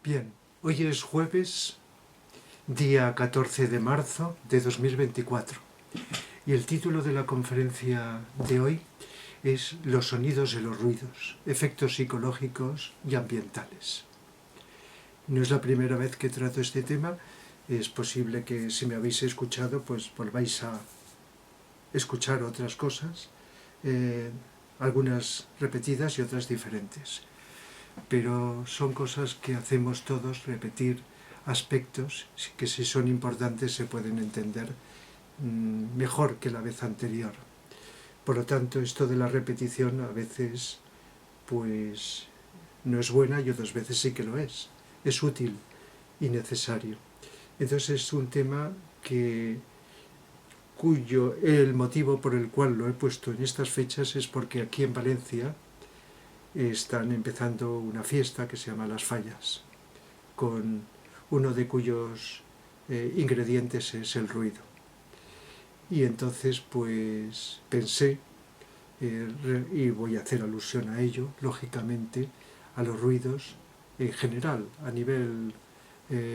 Bien, hoy es jueves, día 14 de marzo de 2024, y el título de la conferencia de hoy es Los sonidos de los ruidos, efectos psicológicos y ambientales. No es la primera vez que trato este tema, es posible que si me habéis escuchado pues volváis a escuchar otras cosas, algunas repetidas y otras diferentes. Pero son cosas que hacemos todos, repetir aspectos que si son importantes se pueden entender mejor que la vez anterior. Por lo tanto, esto de la repetición a veces pues no es buena y otras veces sí que lo es. Es útil y necesario. Entonces es un tema cuyo el motivo por el cual lo he puesto en estas fechas es porque aquí en Valencia están empezando una fiesta que se llama Las Fallas, con uno de cuyos ingredientes es el ruido. Y entonces pues pensé, y voy a hacer alusión a ello, lógicamente, a los ruidos en general, a nivel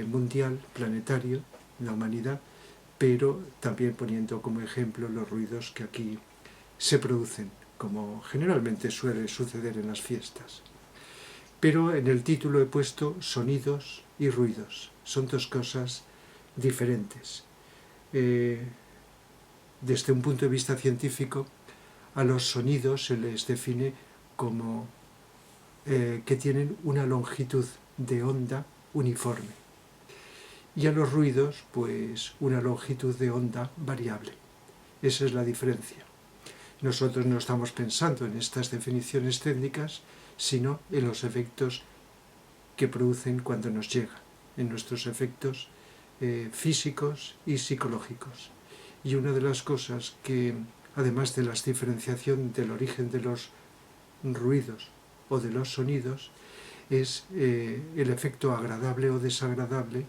mundial, planetario, en la humanidad, pero también poniendo como ejemplo los ruidos que aquí se producen, como generalmente suele suceder en las fiestas. Pero en el título he puesto sonidos y ruidos. Son dos cosas diferentes. Desde un punto de vista científico, a los sonidos se les define como que tienen una longitud de onda uniforme. Y a los ruidos, pues una longitud de onda variable. Esa es la diferencia. Nosotros no estamos pensando en estas definiciones técnicas, sino en los efectos que producen cuando nos llegan, en nuestros efectos físicos y psicológicos. Y una de las cosas que, además de la diferenciación del origen de los ruidos o de los sonidos, es el efecto agradable o desagradable,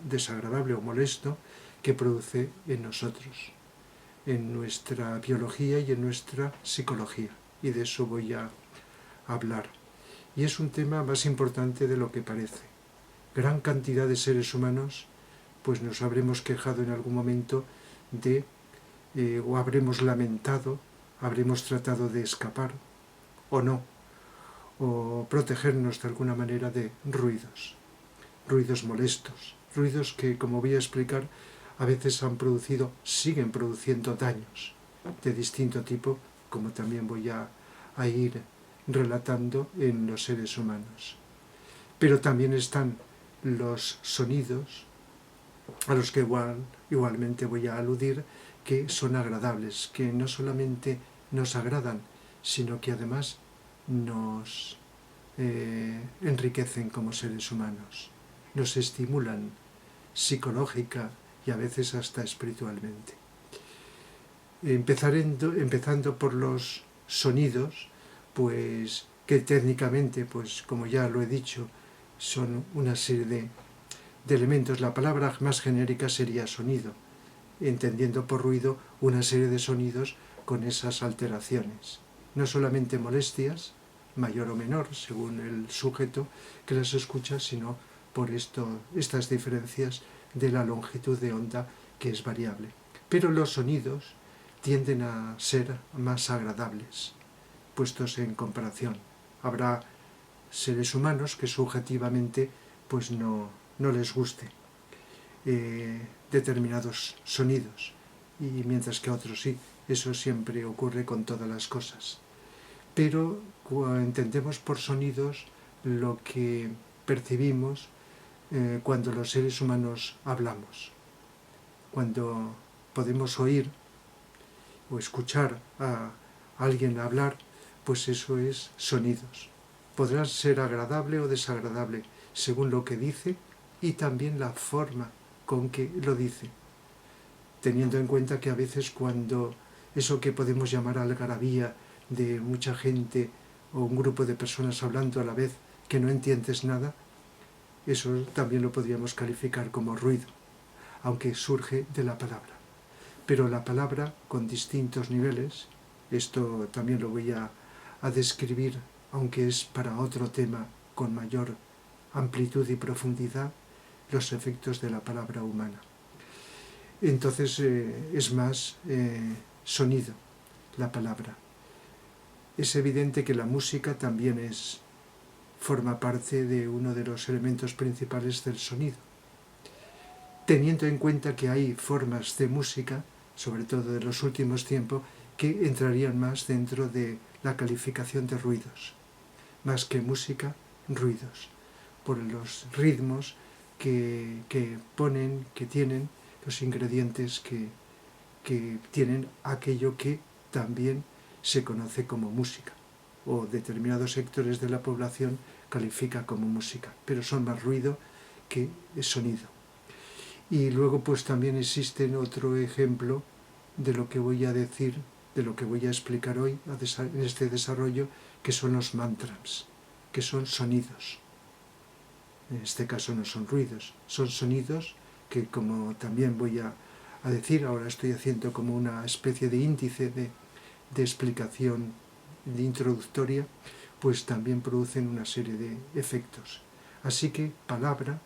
desagradable o molesto que produce en nosotros, en nuestra biología y en nuestra psicología. Y de eso voy a hablar. Y es un tema más importante de lo que parece. Gran cantidad de seres humanos pues nos habremos quejado en algún momento de, o habremos lamentado, habremos tratado de escapar, o no, o protegernos de alguna manera de ruidos, ruidos molestos, ruidos que, como voy a explicar, a veces han producido, siguen produciendo daños de distinto tipo, como también voy a ir relatando en los seres humanos. Pero también están los sonidos, a los que igualmente voy a aludir, que son agradables, que no solamente nos agradan, sino que además nos enriquecen como seres humanos, nos estimulan psicológica y a veces hasta espiritualmente. Empezando por los sonidos, pues que técnicamente, pues como ya lo he dicho, son una serie de elementos. La palabra más genérica sería sonido, entendiendo por ruido una serie de sonidos con esas alteraciones. No solamente molestias, mayor o menor, según el sujeto que las escucha, sino por estas diferencias de la longitud de onda que es variable. Pero los sonidos tienden a ser más agradables, puestos en comparación. Habrá seres humanos que subjetivamente pues no les guste determinados sonidos, y mientras que a otros sí. Eso siempre ocurre con todas las cosas. Pero entendemos por sonidos lo que percibimos cuando los seres humanos hablamos. Cuando podemos oír o escuchar a alguien hablar, pues eso es sonidos. Podrá ser agradable o desagradable según lo que dice y también la forma con que lo dice, teniendo en cuenta que a veces cuando eso que podemos llamar algarabía de mucha gente o un grupo de personas hablando a la vez que no entiendes nada, eso también lo podríamos calificar como ruido, aunque surge de la palabra. Pero la palabra con distintos niveles, esto también lo voy a describir, aunque es para otro tema con mayor amplitud y profundidad los efectos de la palabra humana. Entonces es más sonido la palabra. Es evidente que la música también forma parte de uno de los elementos principales del sonido, teniendo en cuenta que hay formas de música, sobre todo de los últimos tiempos, que entrarían más dentro de la calificación de ruidos, más que música, ruidos, por los ritmos que ponen, que tienen, los ingredientes que tienen aquello que también se conoce como música, o determinados sectores de la población califica como música, pero son más ruido que sonido. Y luego pues también existe otro ejemplo de lo que voy a decir, de lo que voy a explicar hoy en este desarrollo, que son los mantras, que son sonidos. En este caso no son ruidos, son sonidos que, como también voy a decir, ahora estoy haciendo como una especie de índice de explicación introductoria, pues también producen una serie de efectos. Así que palabra,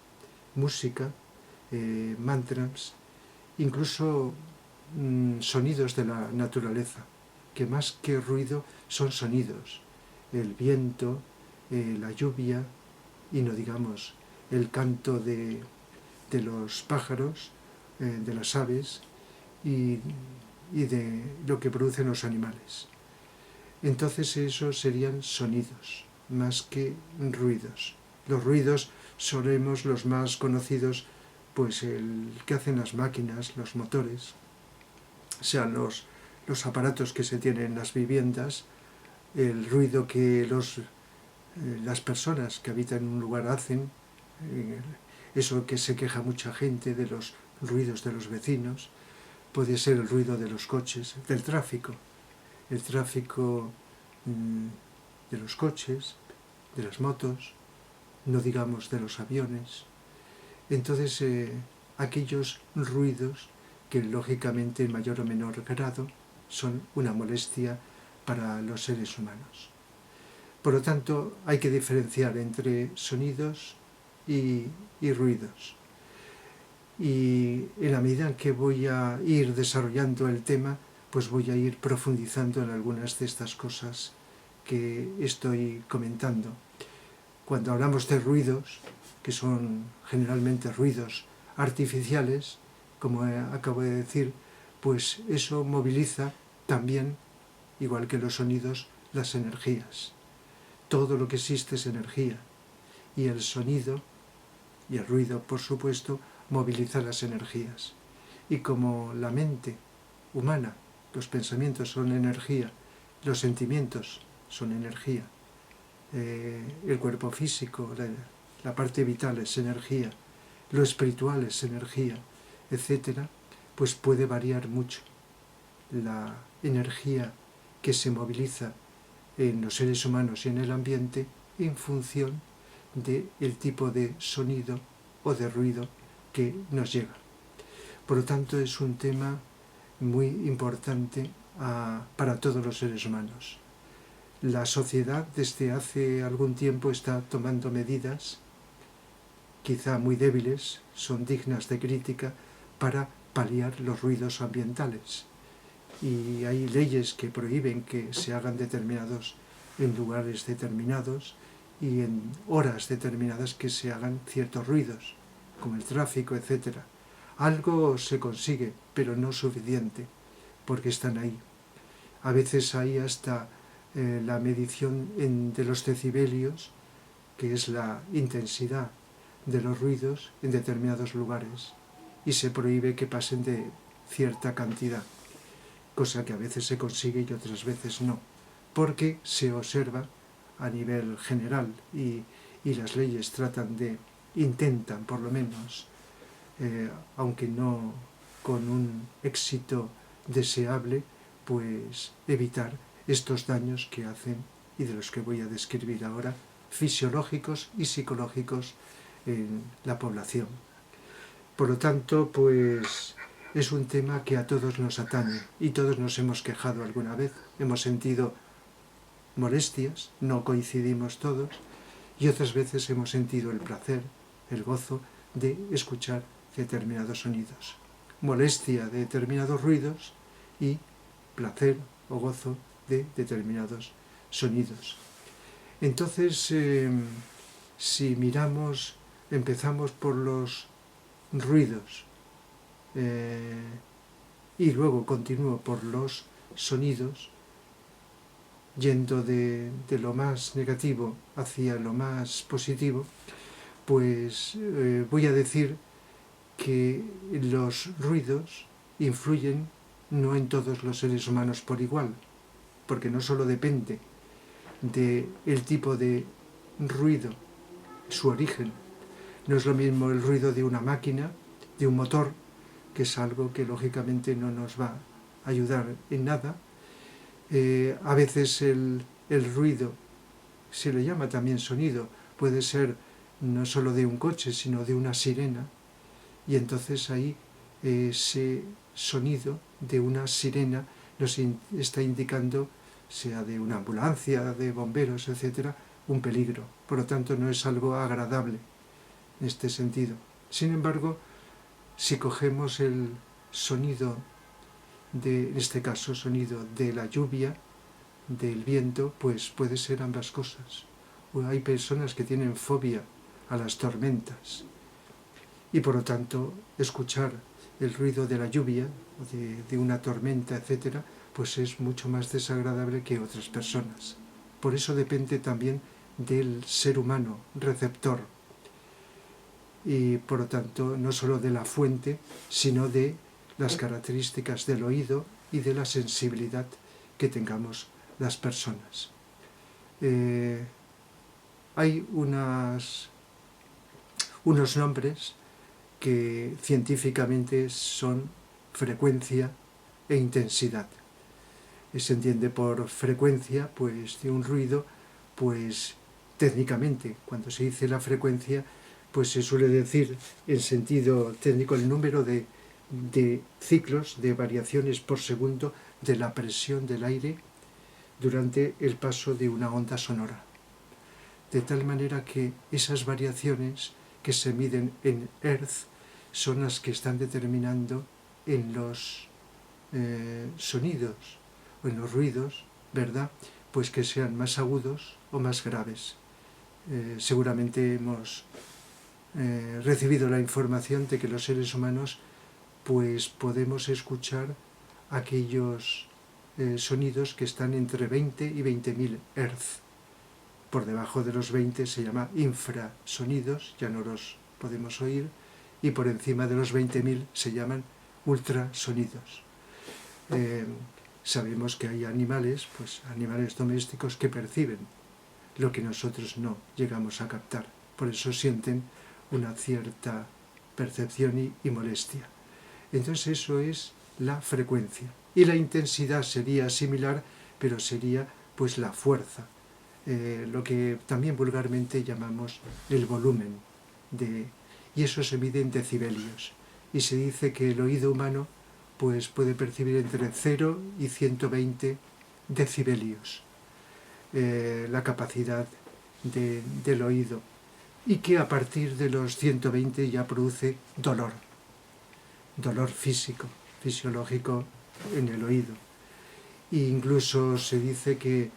música, mantras, incluso sonidos de la naturaleza, que más que ruido son sonidos. El viento, la lluvia y no digamos el canto de los pájaros, de las aves y de lo que producen los animales. Entonces esos serían sonidos, más que ruidos. Los ruidos solemos, los más conocidos, pues el que hacen las máquinas, los motores, sean los aparatos que se tienen en las viviendas, el ruido que las personas que habitan en un lugar hacen, eso que se queja mucha gente de los ruidos de los vecinos, puede ser el ruido de los coches, del tráfico, el tráfico de los coches, de las motos, no digamos de los aviones. Entonces, aquellos ruidos que lógicamente en mayor o menor grado son una molestia para los seres humanos. Por lo tanto, hay que diferenciar entre sonidos y ruidos. Y en la medida en que voy a ir desarrollando el tema, pues voy a ir profundizando en algunas de estas cosas que estoy comentando. Cuando hablamos de ruidos, que son generalmente ruidos artificiales, como acabo de decir, pues eso moviliza también, igual que los sonidos, las energías. Todo lo que existe es energía, y el sonido y el ruido, por supuesto, moviliza las energías. Y como la mente humana, los pensamientos son energía, los sentimientos son energía, el cuerpo físico, la parte vital es energía, lo espiritual es energía, etc., pues puede variar mucho la energía que se moviliza en los seres humanos y en el ambiente en función del tipo de sonido o de ruido que nos llega. Por lo tanto, es un tema muy importante para todos los seres humanos. La sociedad desde hace algún tiempo está tomando medidas, quizá muy débiles, son dignas de crítica, para paliar los ruidos ambientales. Y hay leyes que prohíben que se hagan determinados en lugares determinados y en horas determinadas que se hagan ciertos ruidos, como el tráfico, etc. Algo se consigue, pero no suficiente, porque están ahí. A veces hay hasta la medición de los decibelios, que es la intensidad de los ruidos en determinados lugares, y se prohíbe que pasen de cierta cantidad, cosa que a veces se consigue y otras veces no, porque se observa a nivel general y las leyes intentan por lo menos, aunque no con un éxito deseable, pues evitar estos daños que hacen y de los que voy a describir ahora, fisiológicos y psicológicos en la población. Por lo tanto, pues es un tema que a todos nos atañe y todos nos hemos quejado alguna vez, hemos sentido molestias, no coincidimos todos, y otras veces hemos sentido el placer, el gozo de escuchar determinados sonidos, molestia de determinados ruidos y placer o gozo de determinados sonidos. Entonces, si miramos, empezamos por los ruidos y luego continúo por los sonidos, yendo de lo más negativo hacia lo más positivo, pues voy a decir que los ruidos influyen no en todos los seres humanos por igual, porque no solo depende del tipo de ruido, su origen. No es lo mismo el ruido de una máquina, de un motor, que es algo que lógicamente no nos va a ayudar en nada. A veces el ruido, se le llama también sonido, puede ser no solo de un coche, sino de una sirena, y entonces ahí ese sonido de una sirena nos está indicando, sea de una ambulancia, de bomberos, etcétera, un peligro. Por lo tanto, no es algo agradable en este sentido. Sin embargo, si cogemos el sonido en este caso, sonido de la lluvia, del viento, pues puede ser ambas cosas. Hay personas que tienen fobia a las tormentas y por lo tanto escuchar el ruido de la lluvia, de una tormenta, etcétera, pues es mucho más desagradable que otras personas. Por eso depende también del ser humano receptor y por lo tanto no solo de la fuente, sino de las características del oído y de la sensibilidad que tengamos las personas. Hay unos nombres que científicamente son frecuencia e intensidad. Se entiende por frecuencia pues de un ruido, pues técnicamente cuando se dice la frecuencia pues se suele decir en sentido técnico el número de ciclos, de variaciones por segundo de la presión del aire durante el paso de una onda sonora. De tal manera que esas variaciones que se miden en Hertz son las que están determinando en los sonidos o en los ruidos, ¿verdad? Pues que sean más agudos o más graves. Seguramente hemos recibido la información de que los seres humanos pues podemos escuchar aquellos sonidos que están entre 20 y 20.000 Hz. Por debajo de los 20 se llama infrasonidos, ya no los podemos oír, y por encima de los 20.000 se llaman ultrasonidos. Sabemos que hay animales, pues animales domésticos que perciben lo que nosotros no llegamos a captar. Por eso sienten una cierta percepción y molestia. Entonces eso es la frecuencia. Y la intensidad sería similar, pero sería pues la fuerza, lo que también vulgarmente llamamos el volumen, y eso se mide en decibelios. Y se dice que el oído humano pues puede percibir entre 0 y 120 decibelios, la capacidad del oído, y que a partir de los 120 ya produce dolor físico, fisiológico en el oído. E incluso se dice que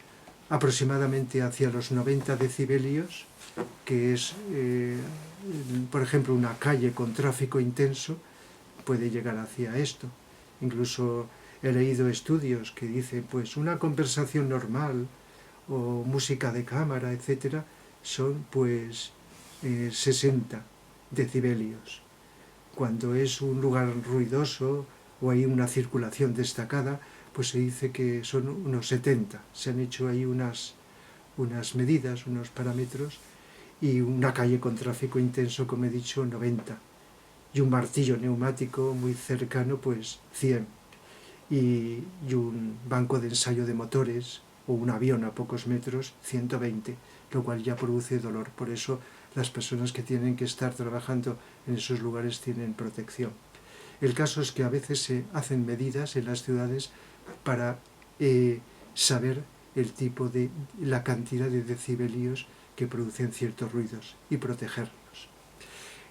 aproximadamente hacia los 90 decibelios, que es, por ejemplo, una calle con tráfico intenso, puede llegar hacia esto. Incluso he leído estudios que dicen, pues una conversación normal o música de cámara, etcétera, son pues 60 decibelios. Cuando es un lugar ruidoso o hay una circulación destacada, pues se dice que son unos 70. Se han hecho ahí unas medidas, unos parámetros, y una calle con tráfico intenso, como he dicho, 90. Y un martillo neumático muy cercano, pues 100. Y un banco de ensayo de motores o un avión a pocos metros, 120, lo cual ya produce dolor. Por eso las personas que tienen que estar trabajando en esos lugares tienen protección. El caso es que a veces se hacen medidas en las ciudades para saber el tipo de, la cantidad de decibelios que producen ciertos ruidos y protegernos.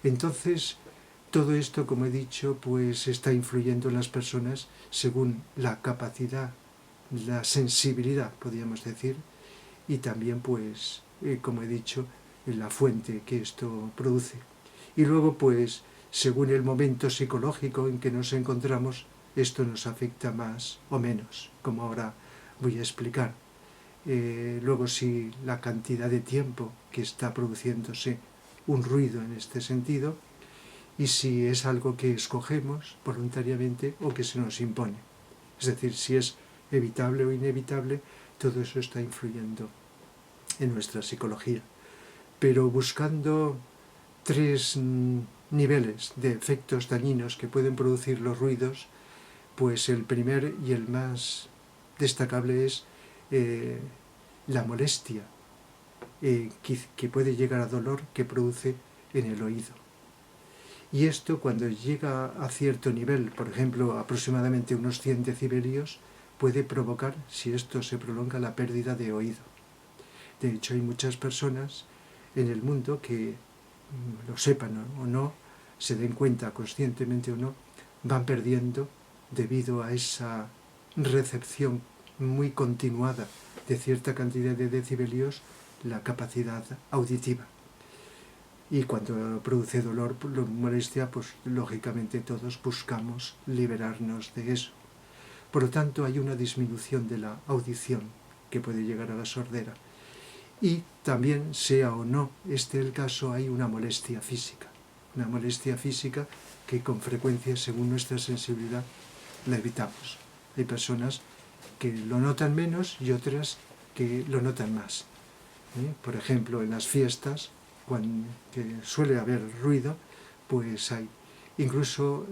Entonces, todo esto, como he dicho, pues está influyendo en las personas según la capacidad, la sensibilidad, podríamos decir, y también, pues, como he dicho, la fuente que esto produce. Y luego, pues, según el momento psicológico en que nos encontramos, esto nos afecta más o menos, como ahora voy a explicar. Luego, si la cantidad de tiempo que está produciéndose un ruido en este sentido, y si es algo que escogemos voluntariamente o que se nos impone. Es decir, si es evitable o inevitable, todo eso está influyendo en nuestra psicología. Pero buscando tres niveles de efectos dañinos que pueden producir los ruidos, pues el primer y el más destacable es la molestia que puede llegar a dolor que produce en el oído. Y esto, cuando llega a cierto nivel, por ejemplo aproximadamente unos 100 decibelios, puede provocar, si esto se prolonga, la pérdida de oído. De hecho, hay muchas personas en el mundo que, lo sepan o no, se den cuenta conscientemente o no, van perdiendo, debido a esa recepción muy continuada de cierta cantidad de decibelios, la capacidad auditiva. Y cuando produce dolor, molestia, pues lógicamente todos buscamos liberarnos de eso. Por lo tanto, hay una disminución de la audición que puede llegar a la sordera. Y también, sea o no este el caso, hay una molestia física. Una molestia física que con frecuencia, según nuestra sensibilidad, la evitamos. Hay personas que lo notan menos y otras que lo notan más. Por ejemplo, en las fiestas, cuando suele haber ruido, pues hay. Incluso,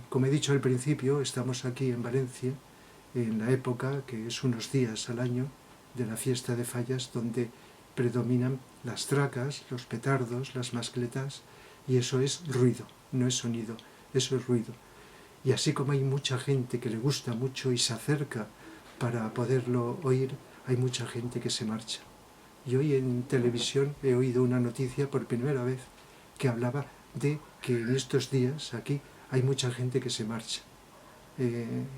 como he dicho al principio, estamos aquí en Valencia, en la época, que es unos días al año, de la fiesta de Fallas, donde predominan las tracas, los petardos, las mascletas, y eso es ruido, no es sonido, eso es ruido. Y así como hay mucha gente que le gusta mucho y se acerca para poderlo oír, hay mucha gente que se marcha. Y hoy en televisión he oído una noticia por primera vez que hablaba de que en estos días aquí hay mucha gente que se marcha.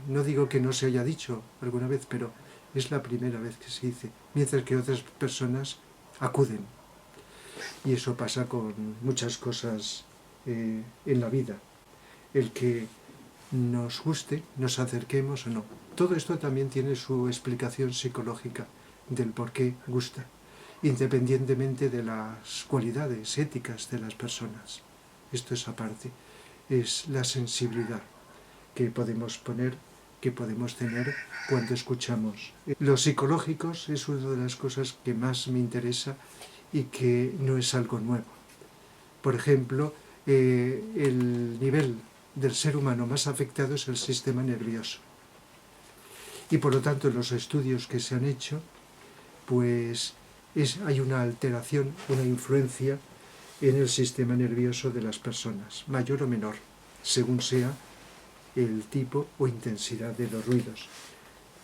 No digo que no se haya dicho alguna vez, pero es la primera vez que se dice, mientras que otras personas acuden. Y eso pasa con muchas cosas en la vida. El que nos guste, nos acerquemos o no. Todo esto también tiene su explicación psicológica del por qué gusta, independientemente de las cualidades éticas de las personas. Esto es aparte, es la sensibilidad que podemos poner, que podemos tener cuando escuchamos. Los psicológicos es una de las cosas que más me interesa y que no es algo nuevo. Por ejemplo, el nivel del ser humano más afectado es el sistema nervioso. Y por lo tanto, en los estudios que se han hecho, pues hay una alteración, una influencia en el sistema nervioso de las personas, mayor o menor, según sea el tipo o intensidad de los ruidos.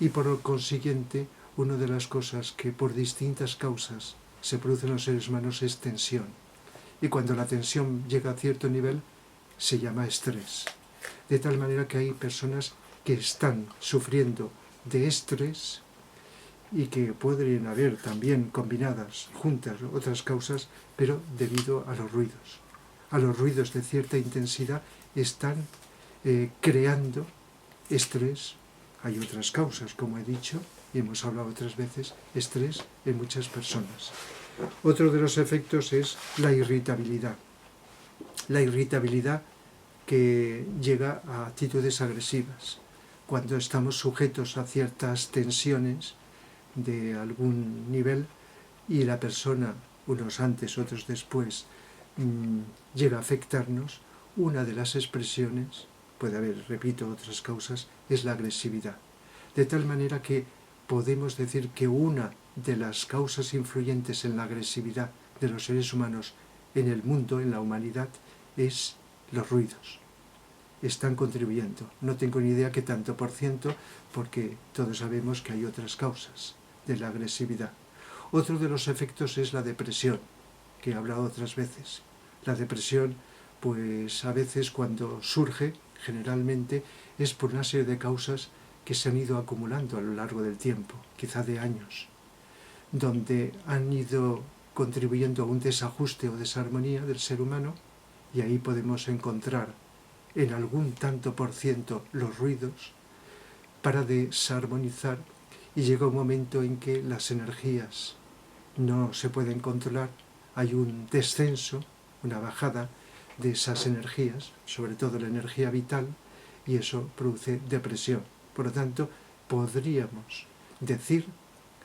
Y por consiguiente, una de las cosas que por distintas causas se produce en los seres humanos es tensión. Y cuando la tensión llega a cierto nivel, se llama estrés. De tal manera que hay personas que están sufriendo de estrés y que podrían haber también combinadas, juntas, otras causas, pero debido a los ruidos de cierta intensidad están creando estrés. Hay otras causas, como he dicho, y hemos hablado otras veces, estrés en muchas personas. Otro de los efectos es la irritabilidad. La irritabilidad que llega a actitudes agresivas. Cuando estamos sujetos a ciertas tensiones de algún nivel y la persona, unos antes, otros después, llega a afectarnos, una de las expresiones, puede haber, repito, otras causas, es la agresividad. De tal manera que podemos decir que una de las causas influyentes en la agresividad de los seres humanos en el mundo, en la humanidad, es los ruidos. Están contribuyendo. No tengo ni idea qué tanto por ciento, porque todos sabemos que hay otras causas de la agresividad. Otro de los efectos es la depresión, que he hablado otras veces. La depresión, pues a veces cuando surge, generalmente es por una serie de causas que se han ido acumulando a lo largo del tiempo, quizá de años, donde han ido contribuyendo a un desajuste o desarmonía del ser humano, y ahí podemos encontrar en algún tanto por ciento los ruidos para desarmonizar, y llega un momento en que las energías no se pueden controlar, hay un descenso, una bajada de esas energías, sobre todo la energía vital, y eso produce depresión. Por lo tanto, podríamos decir,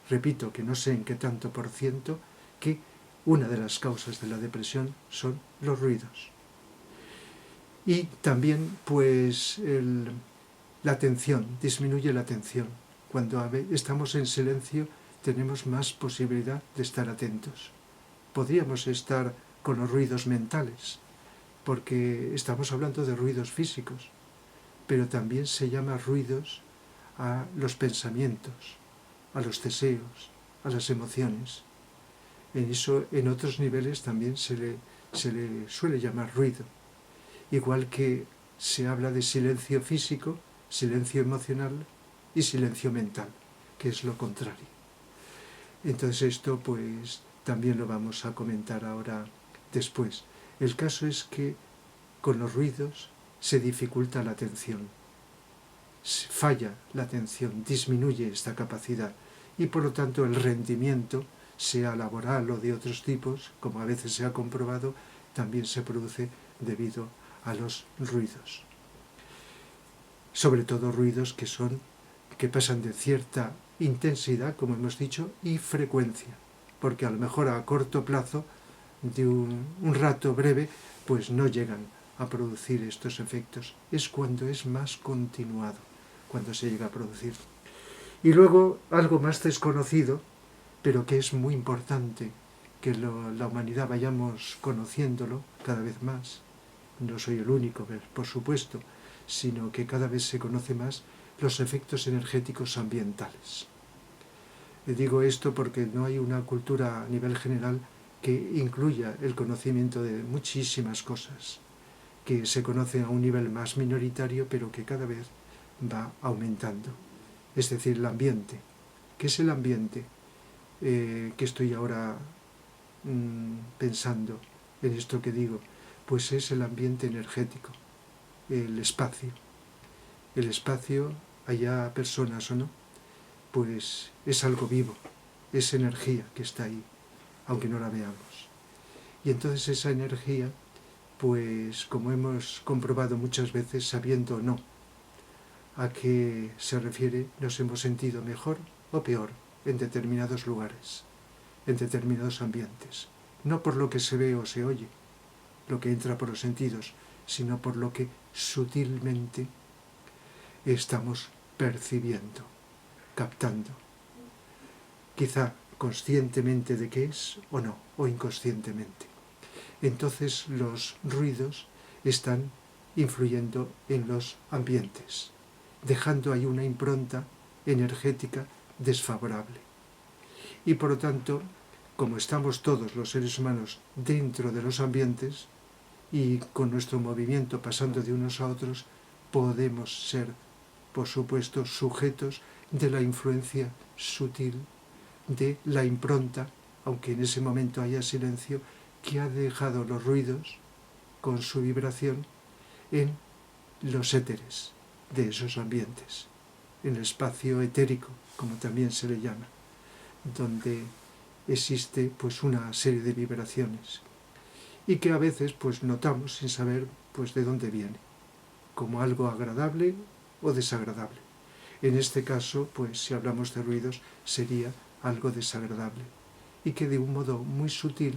repito que no sé en qué tanto por ciento, que una de las causas de la depresión son los ruidos. Y también, pues, la atención, disminuye la atención. Cuando estamos en silencio tenemos más posibilidad de estar atentos. Podríamos estar con los ruidos mentales, porque estamos hablando de ruidos físicos, pero también se llama ruidos a los pensamientos, a los deseos, a las emociones. En otros niveles también se le suele llamar ruido. Igual que se habla de silencio físico, silencio emocional y silencio mental, que es lo contrario. Entonces esto pues también lo vamos a comentar ahora después. El caso es que con los ruidos se dificulta la atención, falla la atención, disminuye esta capacidad y por lo tanto el rendimiento, sea laboral o de otros tipos, como a veces se ha comprobado, también se produce debido a los ruidos. Sobre todo ruidos que pasan de cierta intensidad, como hemos dicho, y frecuencia, porque a lo mejor a corto plazo, de un rato breve, pues no llegan a producir estos efectos. Es cuando es más continuado, cuando se llega a producir. Y luego algo más desconocido, pero que es muy importante que la humanidad vayamos conociéndolo cada vez más. No soy el único, por supuesto, sino que cada vez se conoce más los efectos energéticos ambientales. Digo esto porque no hay una cultura a nivel general que incluya el conocimiento de muchísimas cosas, que se conocen a un nivel más minoritario, pero que cada vez va aumentando. Es decir, el ambiente. ¿Qué es el ambiente? Que estoy ahora pensando en esto que digo, pues es el ambiente energético, el espacio. El espacio, haya personas o no, pues es algo vivo, es energía que está ahí, aunque no la veamos. Y entonces esa energía, pues como hemos comprobado muchas veces, sabiendo o no a qué se refiere, nos hemos sentido mejor o peor en determinados lugares, en determinados ambientes. No por lo que se ve o se oye, lo que entra por los sentidos, sino por lo que sutilmente estamos percibiendo, captando. Quizá conscientemente de qué es o no, o inconscientemente. Entonces los ruidos están influyendo en los ambientes, dejando ahí una impronta energética desfavorable. Y por lo tanto, como estamos todos los seres humanos dentro de los ambientes y con nuestro movimiento pasando de unos a otros, podemos ser, por supuesto, sujetos de la influencia sutil, de la impronta, aunque en ese momento haya silencio, que ha dejado los ruidos con su vibración en los éteres de esos ambientes, en el espacio etérico, como también se le llama, donde existe pues una serie de vibraciones y que a veces pues notamos sin saber pues de dónde viene, como algo agradable o desagradable. En este caso, pues si hablamos de ruidos, sería algo desagradable y que de un modo muy sutil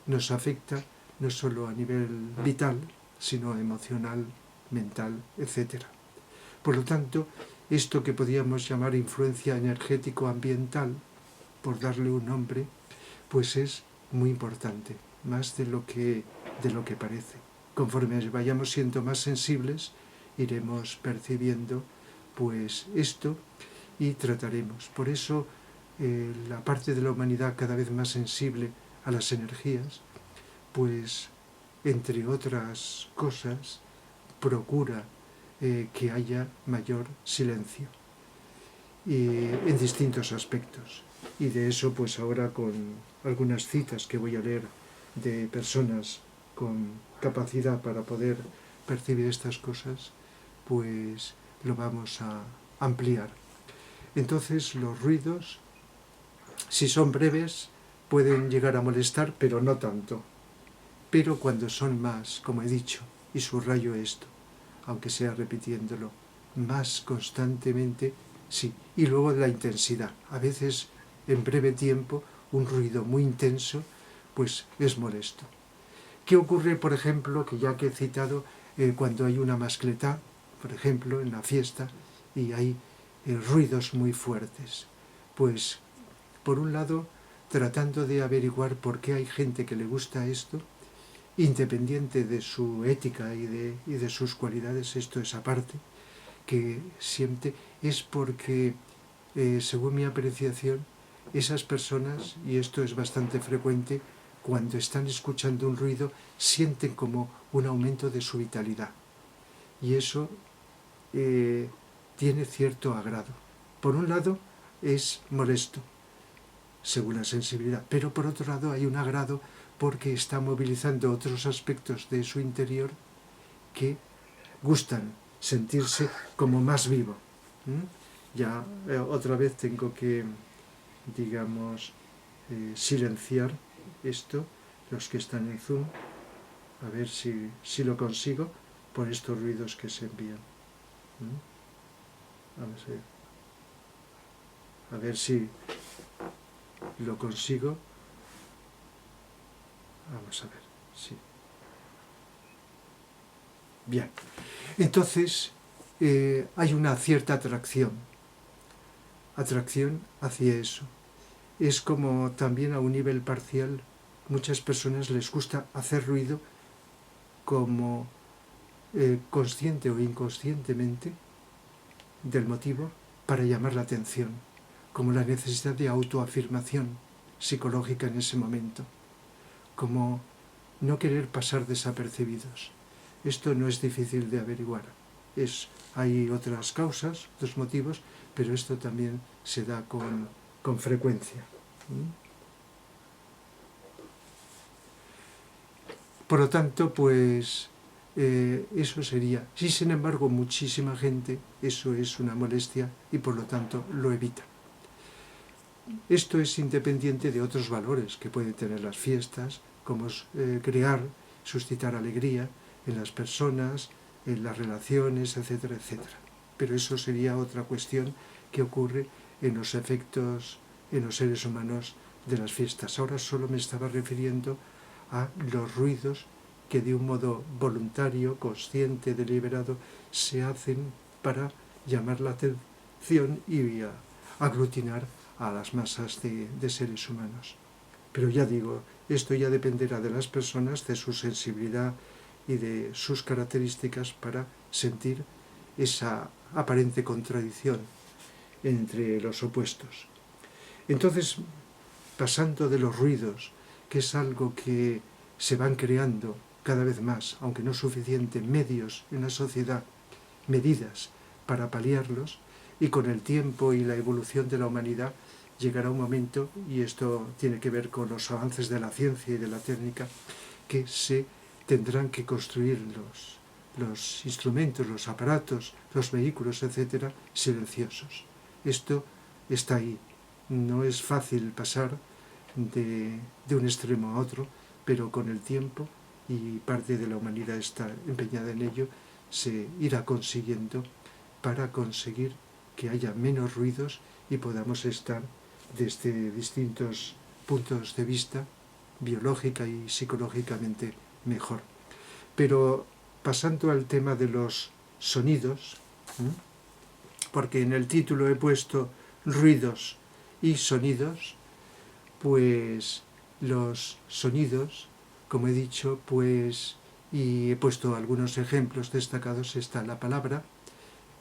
nos afecta no solo a nivel vital, sino emocional, mental, etc. Por lo tanto, esto que podríamos llamar influencia energético-ambiental, por darle un nombre, pues es muy importante, más de lo que parece. Conforme vayamos siendo más sensibles, iremos percibiendo pues esto y trataremos. Por eso la parte de la humanidad cada vez más sensible a las energías, pues entre otras cosas procura que haya mayor silencio en distintos aspectos. Y de eso pues ahora con algunas citas que voy a leer de personas con capacidad para poder percibir estas cosas, pues lo vamos a ampliar. Entonces los ruidos, si son breves, pueden llegar a molestar, pero no tanto. Pero cuando son más, como he dicho, y subrayo esto, aunque sea repitiéndolo, más constantemente, sí. Y luego la intensidad. A veces, en breve tiempo, un ruido muy intenso, pues es molesto. ¿Qué ocurre, por ejemplo, que ya que he citado, cuando hay una mascletá, por ejemplo, en la fiesta, y hay ruidos muy fuertes? Pues, por un lado, tratando de averiguar por qué hay gente que le gusta esto, independiente de su ética y de sus cualidades, esto es aparte, que siempre es porque, según mi apreciación, esas personas, y esto es bastante frecuente, cuando están escuchando un ruido, sienten como un aumento de su vitalidad. Y eso tiene cierto agrado. Por un lado, es molesto, según la sensibilidad, pero por otro lado hay un agrado porque está movilizando otros aspectos de su interior que gustan sentirse como más vivo. Ya otra vez tengo que, digamos, silenciar esto, los que están en Zoom, a ver si lo consigo por estos ruidos que se envían. Vamos a ver si lo consigo. Vamos a ver, sí. Bien, entonces hay una cierta atracción hacia eso. Es como también a un nivel parcial, muchas personas les gusta hacer ruido como consciente o inconscientemente del motivo para llamar la atención, como la necesidad de autoafirmación psicológica en ese momento, como no querer pasar desapercibidos. Esto no es difícil de averiguar. Hay otras causas, otros motivos, pero esto también se da con frecuencia. Por lo tanto, pues eso sería. Si sin embargo muchísima gente, eso es una molestia y por lo tanto lo evita. Esto es independiente de otros valores que pueden tener las fiestas, como crear, suscitar alegría en las personas, en las relaciones, etcétera, etcétera. Pero eso sería otra cuestión que ocurre en los efectos en los seres humanos de las fiestas. Ahora solo me estaba refiriendo a los ruidos que de un modo voluntario, consciente, deliberado, se hacen para llamar la atención y aglutinar a las masas de seres humanos. Pero ya digo, esto ya dependerá de las personas, de su sensibilidad y de sus características para sentir esa aparente contradicción entre los opuestos. Entonces, pasando de los ruidos, que es algo que se van creando cada vez más, aunque no suficiente, medios en la sociedad, medidas para paliarlos, y con el tiempo y la evolución de la humanidad llegará un momento, y esto tiene que ver con los avances de la ciencia y de la técnica, que se tendrán que construir los instrumentos, los aparatos, los vehículos, etcétera, silenciosos. Esto está ahí. No es fácil pasar de un extremo a otro, pero con el tiempo, y parte de la humanidad está empeñada en ello, se irá consiguiendo para conseguir que haya menos ruidos y podamos estar desde distintos puntos de vista, biológica y psicológicamente mejor. Pero pasando al tema de los sonidos, porque en el título he puesto ruidos y sonidos, pues los sonidos, como he dicho, pues, y he puesto algunos ejemplos destacados, está la palabra,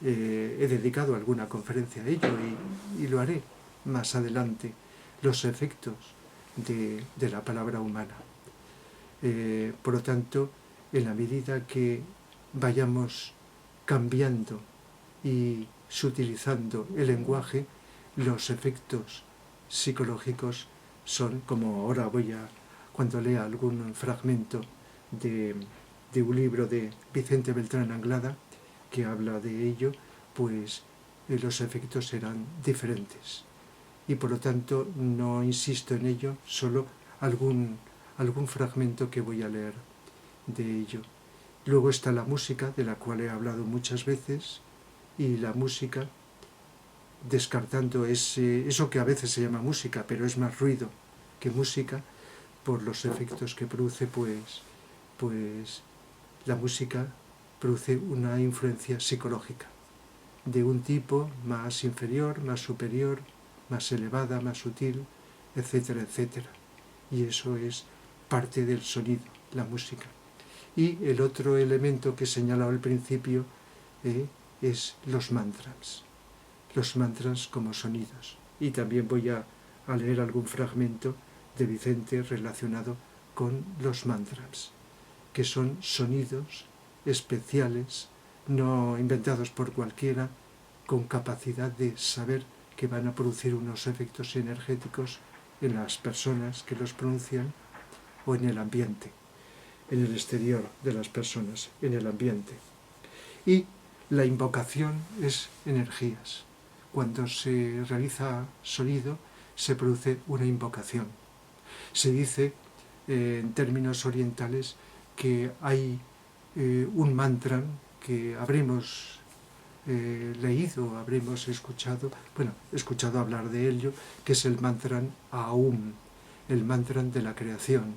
he dedicado alguna conferencia a ello y lo haré, más adelante los efectos de la palabra humana. Por lo tanto, en la medida que vayamos cambiando y sutilizando el lenguaje, los efectos psicológicos son, como ahora cuando lea algún fragmento de un libro de Vicente Beltrán Anglada, que habla de ello, pues los efectos serán diferentes. Y por lo tanto no insisto en ello, solo algún fragmento que voy a leer de ello. Luego está la música, de la cual he hablado muchas veces, y la música, descartando eso que a veces se llama música, pero es más ruido que música, por los efectos que produce, pues la música produce una influencia psicológica, de un tipo más inferior, más superior, más elevada, más sutil, etcétera, etcétera. Y eso es parte del sonido, la música. Y el otro elemento que he señalado al principio es los mantras como sonidos. Y también voy a leer algún fragmento de Vicente relacionado con los mantras, que son sonidos especiales, no inventados por cualquiera, con capacidad de saber que van a producir unos efectos energéticos en las personas que los pronuncian o en el ambiente, en el exterior de las personas, en el ambiente. Y la invocación es energías. Cuando se realiza sonido, se produce una invocación. Se dice, en términos orientales, que hay un mantra que habremos leído, habremos escuchado hablar de ello, que es el mantra Aum, el mantra de la creación.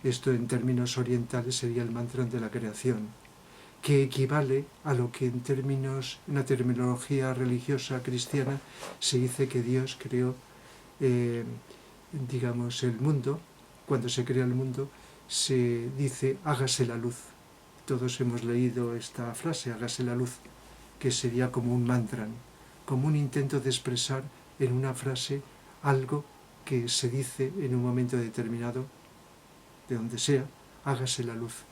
Esto en términos orientales sería el mantra de la creación, que equivale a lo que en una terminología religiosa cristiana se dice que Dios creó, el mundo. Cuando se crea el mundo se dice hágase la luz. Todos hemos leído esta frase, hágase la luz, que sería como un mantra, como un intento de expresar en una frase algo que se dice en un momento determinado, de donde sea, hágase la luz.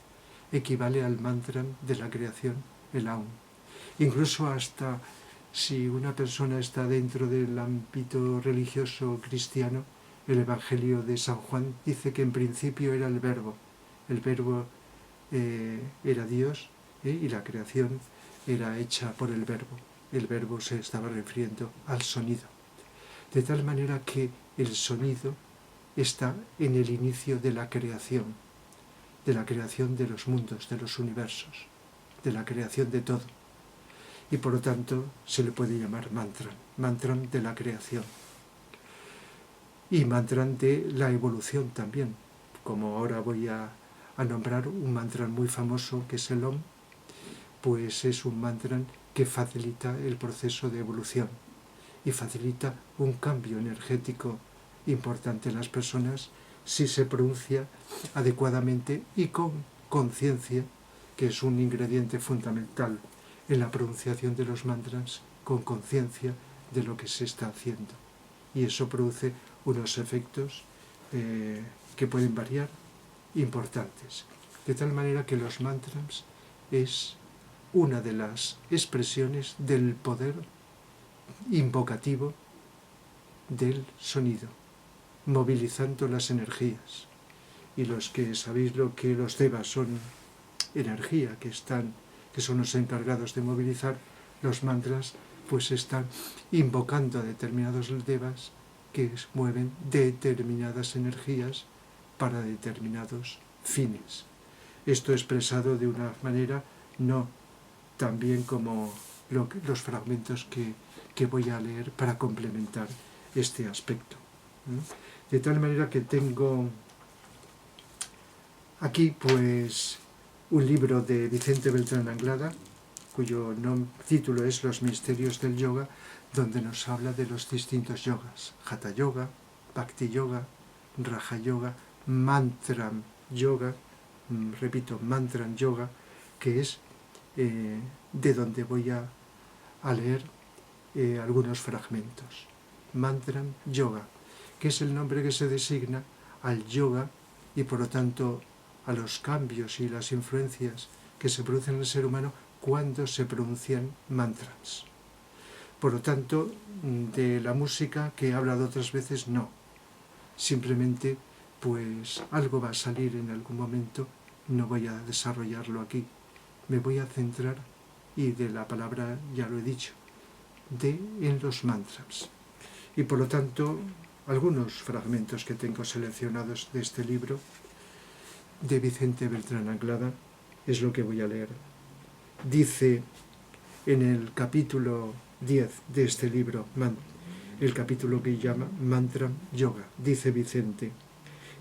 Equivale al mantra de la creación, el Aum. Incluso hasta si una persona está dentro del ámbito religioso cristiano, el Evangelio de San Juan dice que en principio era el Verbo era Dios, y la creación era hecha por el Verbo se estaba refiriendo al sonido, de tal manera que el sonido está en el inicio de la creación de los mundos, de los universos, de la creación de todo, y por lo tanto se le puede llamar mantra de la creación, y mantra de la evolución también, como ahora voy a nombrar un mantra muy famoso que es el Om. Pues es un mantra que facilita el proceso de evolución y facilita un cambio energético importante en las personas si se pronuncia adecuadamente y con conciencia, que es un ingrediente fundamental en la pronunciación de los mantras, con conciencia de lo que se está haciendo. Y eso produce unos efectos que pueden variar, importantes. De tal manera que los mantras es una de las expresiones del poder invocativo del sonido, movilizando las energías. Y los que sabéis lo que los devas son energía, que son los encargados de movilizar los mantras, pues están invocando a determinados devas que mueven determinadas energías para determinados fines. Esto expresado de una manera no tan bien como los fragmentos que voy a leer para complementar este aspecto. De tal manera que tengo aquí pues un libro de Vicente Beltrán Anglada, cuyo título es Los misterios del yoga, donde nos habla de los distintos yogas: Hatha Yoga, Bhakti Yoga, Raja Yoga, Mantram Yoga, Mantram Yoga, que es de donde voy a leer algunos fragmentos. Mantram Yoga, que es el nombre que se designa al yoga y por lo tanto a los cambios y las influencias que se producen en el ser humano cuando se pronuncian mantras. Por lo tanto, de la música que he hablado otras veces, no. Simplemente, pues algo va a salir en algún momento, no voy a desarrollarlo aquí. Me voy a centrar, y de la palabra ya lo he dicho, en los mantras. Y por lo tanto, algunos fragmentos que tengo seleccionados de este libro de Vicente Beltrán Anglada es lo que voy a leer. Dice en el capítulo 10 de este libro, el capítulo que llama Mantra Yoga, dice Vicente: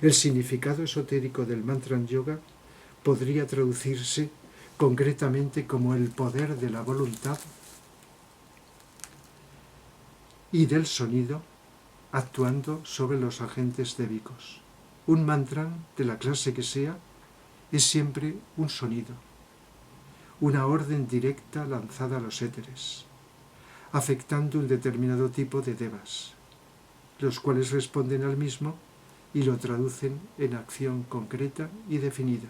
el significado esotérico del Mantra Yoga podría traducirse concretamente como el poder de la voluntad y del sonido actuando sobre los agentes débicos. Un mantra, de la clase que sea, es siempre un sonido, una orden directa lanzada a los éteres, afectando un determinado tipo de devas, los cuales responden al mismo y lo traducen en acción concreta y definida.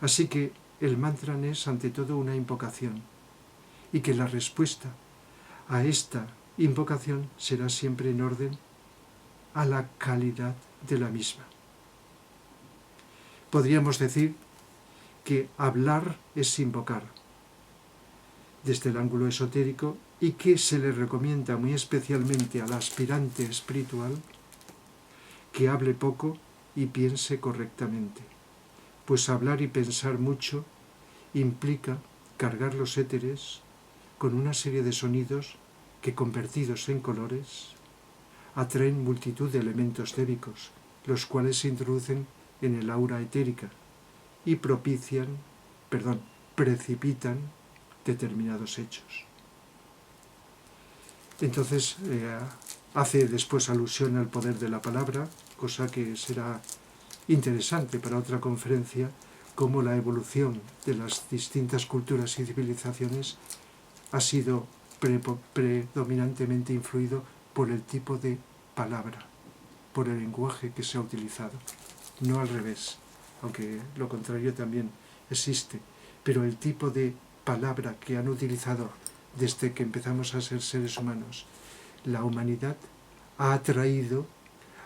Así que el mantra es ante todo una invocación, y que la respuesta a esta invocación será siempre en orden a la calidad de la misma. Podríamos decir que hablar es invocar, desde el ángulo esotérico, y que se le recomienda muy especialmente al aspirante espiritual que hable poco y piense correctamente, pues hablar y pensar mucho implica cargar los éteres con una serie de sonidos que, convertidos en colores, atraen multitud de elementos débicos, los cuales se introducen en el aura etérica y precipitan determinados hechos. Entonces hace después alusión al poder de la palabra, cosa que será interesante para otra conferencia, cómo la evolución de las distintas culturas y civilizaciones ha sido predominantemente influido por el tipo de palabra, por el lenguaje que se ha utilizado, no al revés, aunque lo contrario también existe, pero el tipo de palabra que han utilizado desde que empezamos a ser seres humanos, la humanidad ha atraído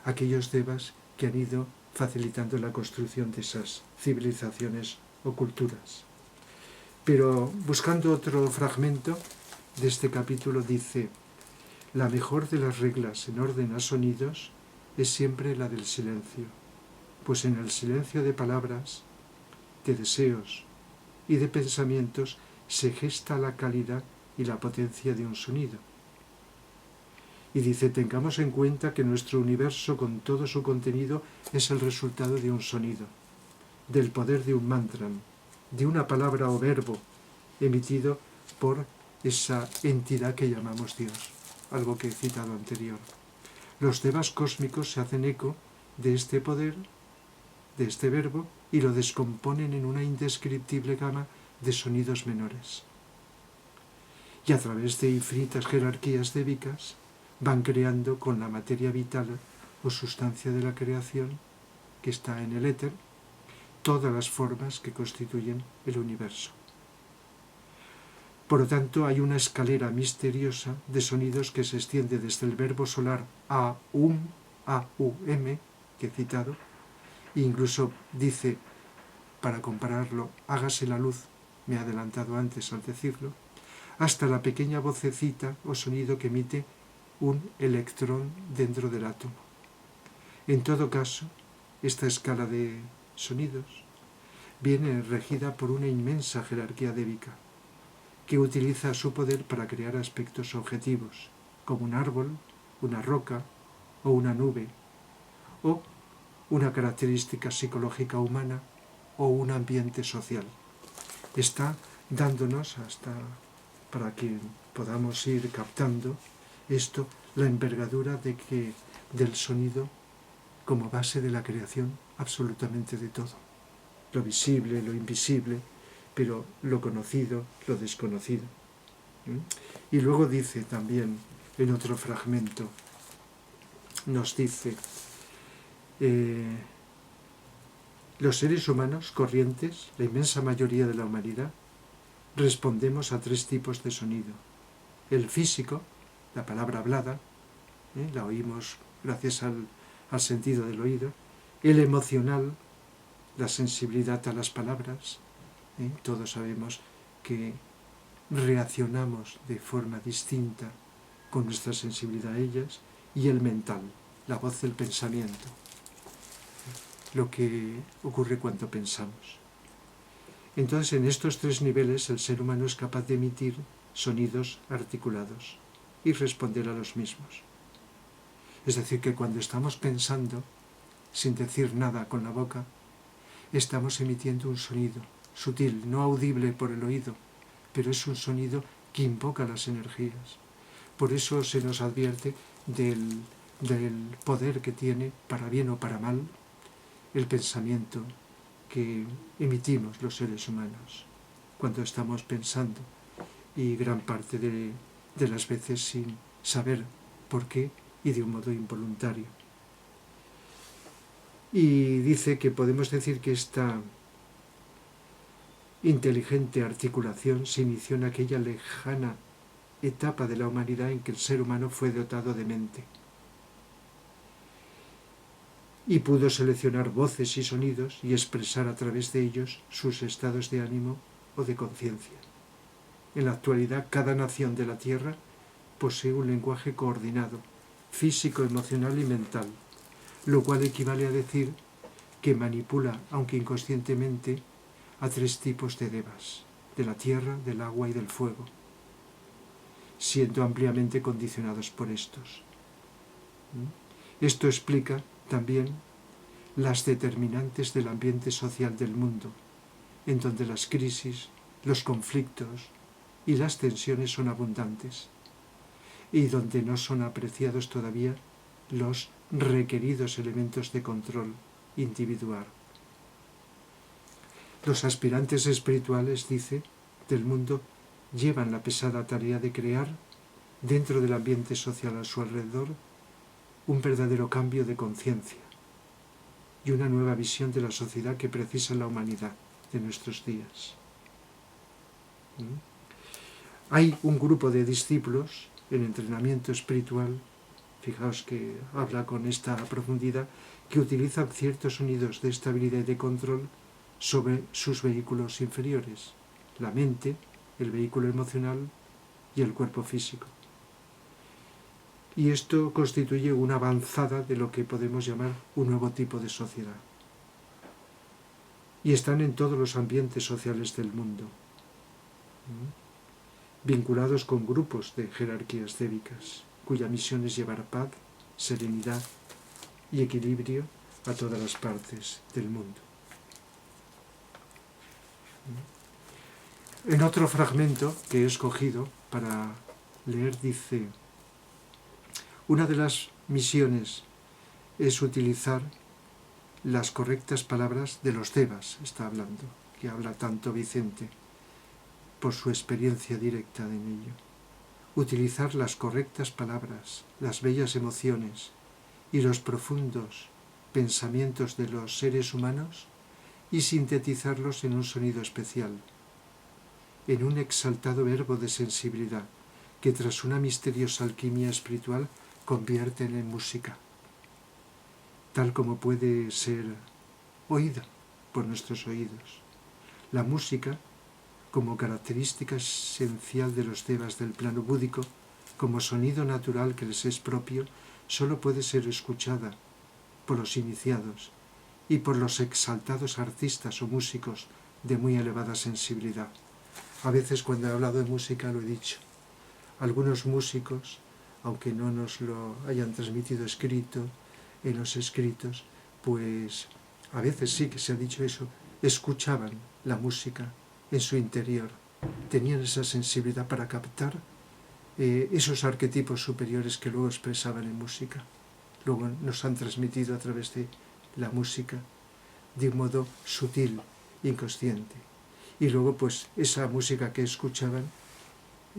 a aquellos devas que han ido facilitando la construcción de esas civilizaciones o culturas. Pero buscando otro fragmento de este capítulo dice: la mejor de las reglas en orden a sonidos es siempre la del silencio, pues en el silencio de palabras, de deseos y de pensamientos se gesta la calidad y la potencia de un sonido. Y dice: tengamos en cuenta que nuestro universo con todo su contenido es el resultado de un sonido, del poder de un mantra, de una palabra o verbo emitido por esa entidad que llamamos Dios, algo que he citado anterior. Los devas cósmicos se hacen eco de este poder, de este verbo, y lo descomponen en una indescriptible gama de sonidos menores. Y a través de infinitas jerarquías débicas van creando con la materia vital o sustancia de la creación, que está en el éter, todas las formas que constituyen el universo. Por lo tanto, hay una escalera misteriosa de sonidos que se extiende desde el verbo solar aum, que he citado, e incluso dice, para compararlo, hágase la luz, me he adelantado antes al decirlo, hasta la pequeña vocecita o sonido que emite un electrón dentro del átomo. En todo caso, esta escala de sonidos viene regida por una inmensa jerarquía débica, que utiliza su poder para crear aspectos objetivos, como un árbol, una roca o una nube, o una característica psicológica humana o un ambiente social. Está dándonos, hasta para que podamos ir captando esto, la envergadura del sonido como base de la creación absolutamente de todo. Lo visible, lo invisible, pero lo conocido, lo desconocido. Y luego dice también en otro fragmento, nos dice, los seres humanos corrientes, la inmensa mayoría de la humanidad, respondemos a 3 tipos de sonido. El físico, la palabra hablada, la oímos gracias al sentido del oído. El emocional, la sensibilidad a las palabras. Todos sabemos que reaccionamos de forma distinta con nuestra sensibilidad a ellas. Y el mental, la voz del pensamiento, lo que ocurre cuando pensamos. Entonces, en estos 3 niveles el ser humano es capaz de emitir sonidos articulados y responder a los mismos. Es decir, que cuando estamos pensando, sin decir nada con la boca, estamos emitiendo un sonido sutil, no audible por el oído, pero es un sonido que invoca las energías. Por eso se nos advierte del poder que tiene, para bien o para mal, el pensamiento que emitimos los seres humanos cuando estamos pensando, y gran parte de las veces sin saber por qué y de un modo involuntario. Y dice que podemos decir que esta inteligente articulación se inició en aquella lejana etapa de la humanidad en que el ser humano fue dotado de mente y pudo seleccionar voces y sonidos y expresar a través de ellos sus estados de ánimo o de conciencia. En la actualidad, cada nación de la Tierra posee un lenguaje coordinado, físico, emocional y mental, lo cual equivale a decir que manipula, aunque inconscientemente, a 3 tipos de devas, de la tierra, del agua y del fuego, siendo ampliamente condicionados por estos. Esto explica también las determinantes del ambiente social del mundo, en donde las crisis, los conflictos y las tensiones son abundantes, y donde no son apreciados todavía los requeridos elementos de control individual. Los aspirantes espirituales, dice, del mundo llevan la pesada tarea de crear, dentro del ambiente social a su alrededor, un verdadero cambio de conciencia y una nueva visión de la sociedad que precisa la humanidad de nuestros días. Hay un grupo de discípulos en entrenamiento espiritual, fijaos que habla con esta profundidad, que utilizan ciertos sonidos de estabilidad y de control sobre sus vehículos inferiores, la mente, el vehículo emocional y el cuerpo físico. Y esto constituye una avanzada de lo que podemos llamar un nuevo tipo de sociedad. Y están en todos los ambientes sociales del mundo, vinculados con grupos de jerarquías cívicas, cuya misión es llevar paz, serenidad y equilibrio a todas las partes del mundo. En otro fragmento que he escogido para leer dice: una de las misiones es utilizar las correctas palabras de los devas, está hablando, que habla tanto Vicente por su experiencia directa en ello. Utilizar las correctas palabras, las bellas emociones y los profundos pensamientos de los seres humanos y sintetizarlos en un sonido especial, en un exaltado verbo de sensibilidad que tras una misteriosa alquimia espiritual convierten en música, tal como puede ser oída por nuestros oídos. La música, como característica esencial de los devas del plano búdico, como sonido natural que les es propio, solo puede ser escuchada por los iniciados y por los exaltados artistas o músicos de muy elevada sensibilidad. A veces cuando he hablado de música lo he dicho. Algunos músicos, aunque no nos lo hayan transmitido escrito, en los escritos, pues a veces sí que se ha dicho eso, escuchaban la música en su interior, tenían esa sensibilidad para captar esos arquetipos superiores que luego expresaban en música. Luego nos han transmitido a través de la música de un modo sutil, inconsciente. Y luego pues esa música que escuchaban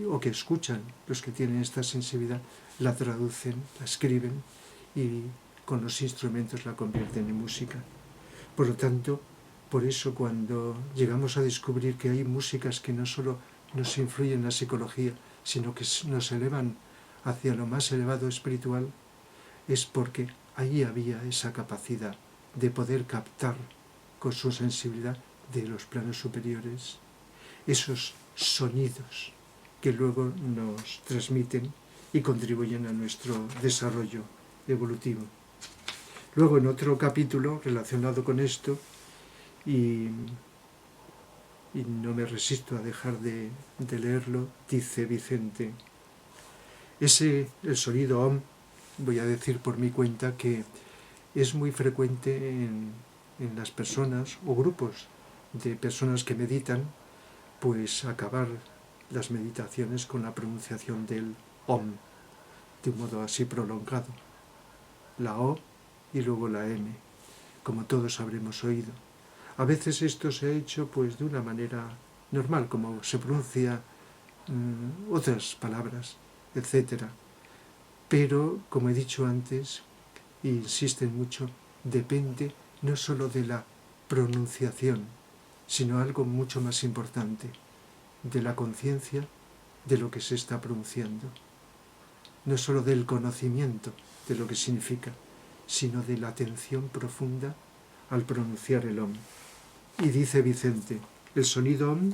o que escuchan, los que tienen esta sensibilidad, la traducen, la escriben y con los instrumentos la convierten en música. Por lo tanto, por eso cuando llegamos a descubrir que hay músicas que no solo nos influyen en la psicología, sino que nos elevan hacia lo más elevado espiritual, es porque ahí había esa capacidad de poder captar con su sensibilidad de los planos superiores esos sonidos que luego nos transmiten y contribuyen a nuestro desarrollo evolutivo. Luego, en otro capítulo relacionado con esto, y no me resisto a dejar de leerlo, dice Vicente, el sonido OM, voy a decir por mi cuenta que es muy frecuente en las personas o grupos de personas que meditan, pues acabar las meditaciones con la pronunciación del OM, de un modo así prolongado. La O y luego la M, como todos habremos oído. A veces esto se ha hecho pues de una manera normal, como se pronuncia otras palabras, etc. Pero, como he dicho antes, e insisten mucho, depende no solo de la pronunciación, sino algo mucho más importante, de la conciencia de lo que se está pronunciando. No solo del conocimiento de lo que significa, sino de la atención profunda al pronunciar el OM. Y dice Vicente, el sonido OM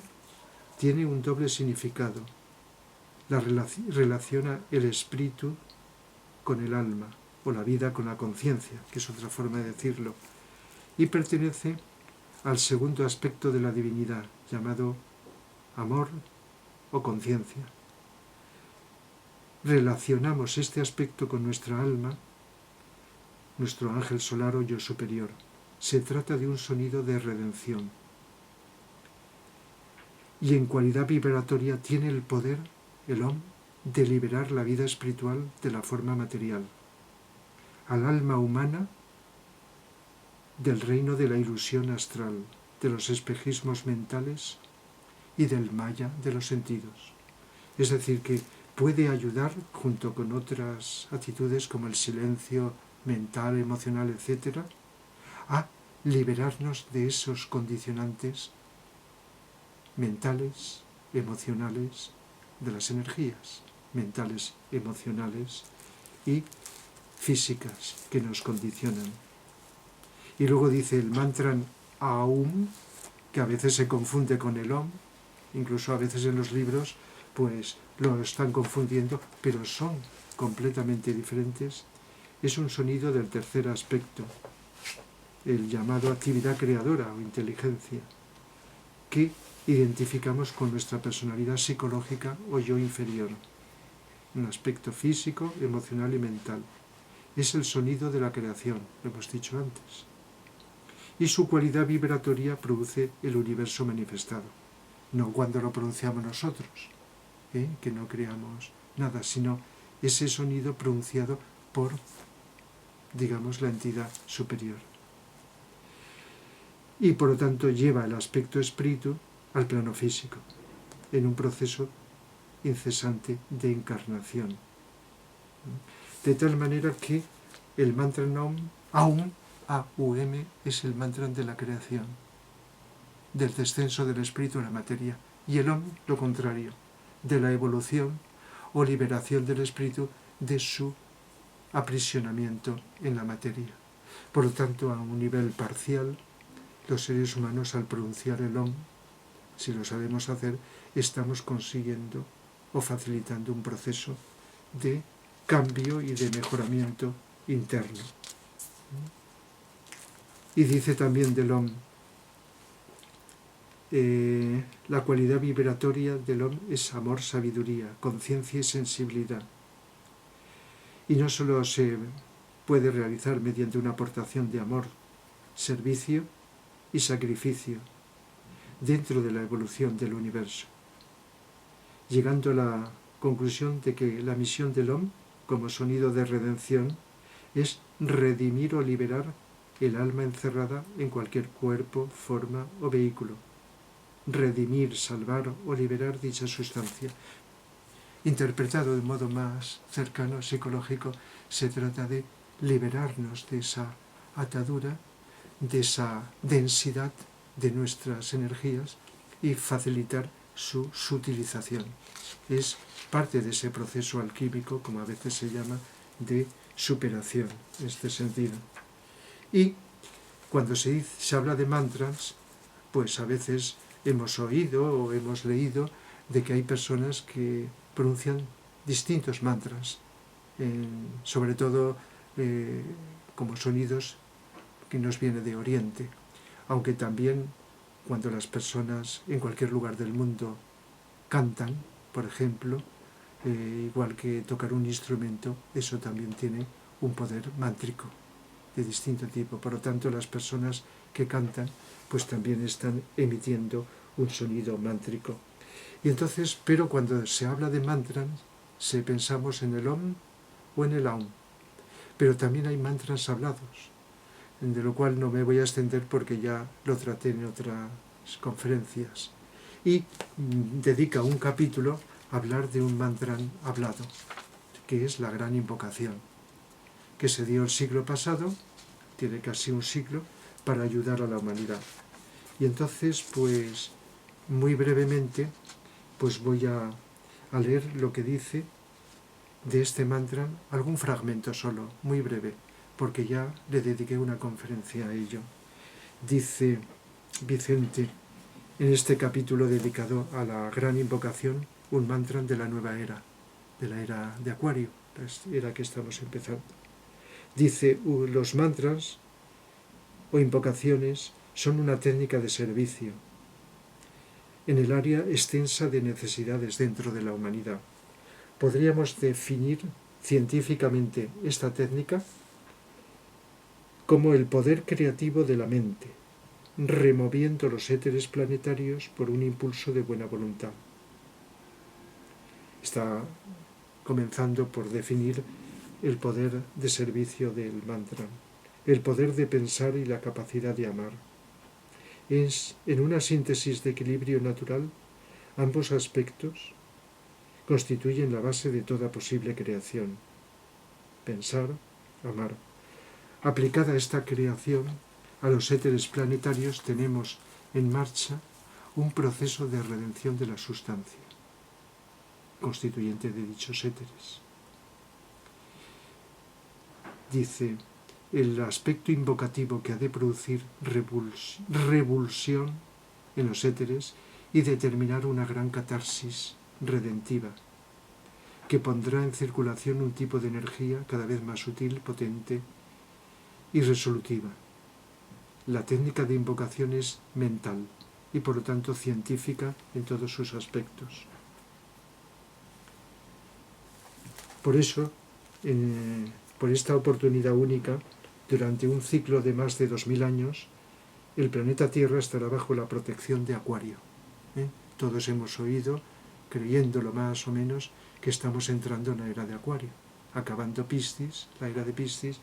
tiene un doble significado. Relaciona el espíritu con el alma, o la vida con la conciencia, que es otra forma de decirlo, y pertenece al segundo aspecto de la divinidad, llamado amor o conciencia. Relacionamos este aspecto con nuestra alma, nuestro ángel solar o yo superior. Se trata de un sonido de redención. Y en cualidad vibratoria tiene el poder, el OM, de liberar la vida espiritual de la forma material, al alma humana del reino de la ilusión astral, de los espejismos mentales y del maya de los sentidos. Es decir, que puede ayudar, junto con otras actitudes como el silencio mental, emocional, etc., a liberarnos de esos condicionantes mentales, emocionales, de las energías mentales, emocionales y físicas que nos condicionan. Y luego dice el mantra Aum, que a veces se confunde con el Om, incluso a veces en los libros pues lo están confundiendo, pero son completamente diferentes. Es un sonido del tercer aspecto, el llamado actividad creadora o inteligencia, que identificamos con nuestra personalidad psicológica o yo inferior, un aspecto físico, emocional y mental. Es el sonido de la creación, lo hemos dicho antes. Y su cualidad vibratoria produce el universo manifestado, no cuando lo pronunciamos nosotros, que no creamos nada, sino ese sonido pronunciado por, digamos, la entidad superior. Y por lo tanto lleva el aspecto espíritu al plano físico, en un proceso incesante de encarnación. De tal manera que el mantra Aum, A-U-M, es el mantra de la creación, del descenso del espíritu en la materia, y el Om, lo contrario, de la evolución o liberación del espíritu de su aprisionamiento en la materia. Por lo tanto, a un nivel parcial, los seres humanos, al pronunciar el Om, si lo sabemos hacer, estamos consiguiendo o facilitando un proceso de cambio y de mejoramiento interno. Y dice también del OM, la cualidad vibratoria del OM es amor, sabiduría, conciencia y sensibilidad. Y no solo se puede realizar mediante una aportación de amor, servicio y sacrificio dentro de la evolución del universo, llegando a la conclusión de que la misión del OM, como sonido de redención, es redimir o liberar el alma encerrada en cualquier cuerpo, forma o vehículo. Redimir, salvar o liberar dicha sustancia. interpretado de modo más cercano, psicológico, se trata de liberarnos de esa atadura, de esa densidad de nuestras energías y facilitar su utilización. Es parte de ese proceso alquímico, como a veces se llama, de superación, en este sentido. Y cuando se habla de mantras, pues a veces hemos oído o hemos leído de que hay personas que pronuncian distintos mantras, sobre todo como sonidos que nos viene de Oriente, aunque también cuando las personas en cualquier lugar del mundo cantan, por ejemplo, igual que tocar un instrumento, eso también tiene un poder mántrico de distinto tipo. Por lo tanto, las personas que cantan pues también están emitiendo un sonido mántrico. Y entonces, pero cuando se habla de mantras, pensamos en el Om o en el Aum. Pero también hay mantras hablados, de lo cual no me voy a extender porque ya lo traté en otras conferencias. Y dedica un capítulo a hablar de un mantra hablado, que es la gran invocación, que se dio el siglo pasado, tiene casi un siglo, para ayudar a la humanidad. Y entonces, pues, muy brevemente, pues voy a leer lo que dice de este mantra, algún fragmento solo, muy breve, porque ya le dediqué una conferencia a ello. Dice Vicente, en este capítulo dedicado a la gran invocación, un mantra de la nueva era, de la era de Acuario, la era que estamos empezando. Dice, los mantras o invocaciones son una técnica de servicio en el área extensa de necesidades dentro de la humanidad. Podríamos definir científicamente esta técnica como el poder creativo de la mente, removiendo los éteres planetarios por un impulso de buena voluntad. Está comenzando por definir el poder de servicio del mantra, el poder de pensar y la capacidad de amar. Es, en una síntesis de equilibrio natural, ambos aspectos constituyen la base de toda posible creación. Pensar, amar. Aplicada esta creación a los éteres planetarios, tenemos en marcha un proceso de redención de la sustancia, constituyente de dichos éteres. Dice, el aspecto invocativo que ha de producir revulsión en los éteres y determinar una gran catarsis redentiva, que pondrá en circulación un tipo de energía cada vez más sutil, potente y resolutiva. La técnica de invocación es mental y por lo tanto científica en todos sus aspectos. Por eso, por esta oportunidad única, durante un ciclo de más de 2000 años, el planeta Tierra estará bajo la protección de Acuario. Todos hemos oído, creyéndolo más o menos, que estamos entrando en la era de Acuario, acabando Piscis, la era de Piscis,